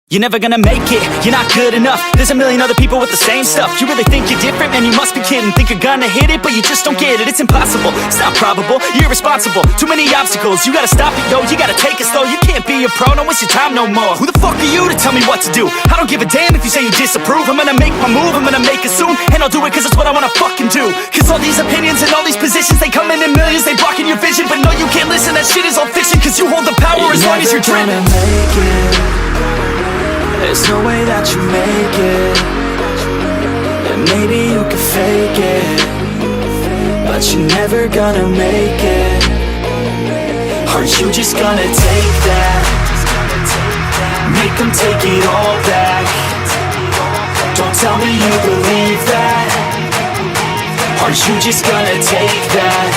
You're never gonna make it, you're not good enough. There's a million other people with the same stuff. You really think you're different? Man, you must be kidding. Think you're gonna hit it, but you just don't get it. It's impossible, it's not probable, you're irresponsible. Too many obstacles, you gotta stop it, yo. You gotta take it slow, you can't be a pro. Don't waste your time no more. Who the fuck are you to tell me what to do? I don't give a damn if you say you disapprove. I'm gonna make my move, I'm gonna make it soon. And I'll do it cause it's what I wanna fucking do. Cause all these opinions and all these positions, they come in millions, they blocking your vision. But no, you can't listen, that shit is all fiction. Cause you hold the power as long as you're dreaming. There's no way that you make it. And maybe you can fake it, but you're never gonna make it. Are you just gonna take that? Make them take it all back. Don't tell me you believe that. Are you just gonna take that?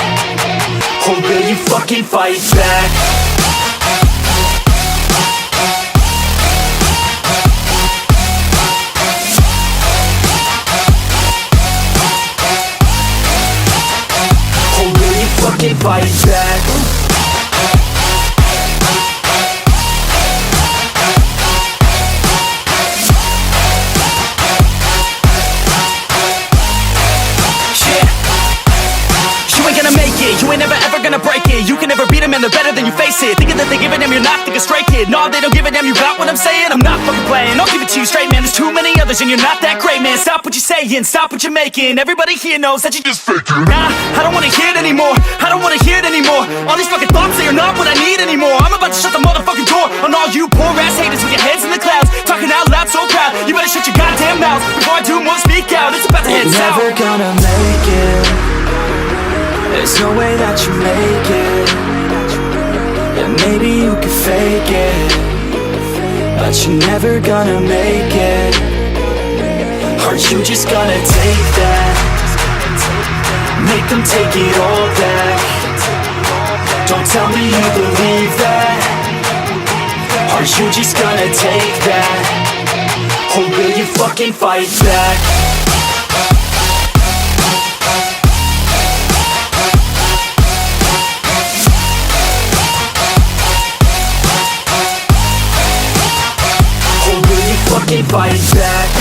Or will you fucking fight back? Fucking fight back. You ain't gonna make it, you ain't never ever gonna break it. You can never beat them and they're better than you face it. Thinking that they give a damn, you're not thinking straight, kid. No, they don't give a damn, you got what I'm saying? I'm not fucking playing, I'll give it to you straight, man. There's too many others and you're not that great, man. Stop what you're saying, stop what you're making. Everybody here knows that you just faking. Nah, I don't wanna hear it anymore, I don't wanna hear it anymore. All these fucking thoughts, they are not what I need anymore. I'm about to shut the motherfucking door on all you poor ass haters with your heads in the clouds, talking out loud so proud. You better shut your goddamn mouth before I do more speak out. It's about to head south. Never gonna make it. There's no way that you make it. And maybe you can fake it, but you're never gonna make it. Are you just gonna take that? Make them take it all back. Don't tell me you believe that. Are you just gonna take that? Or will you fucking fight back? Fucking fight back.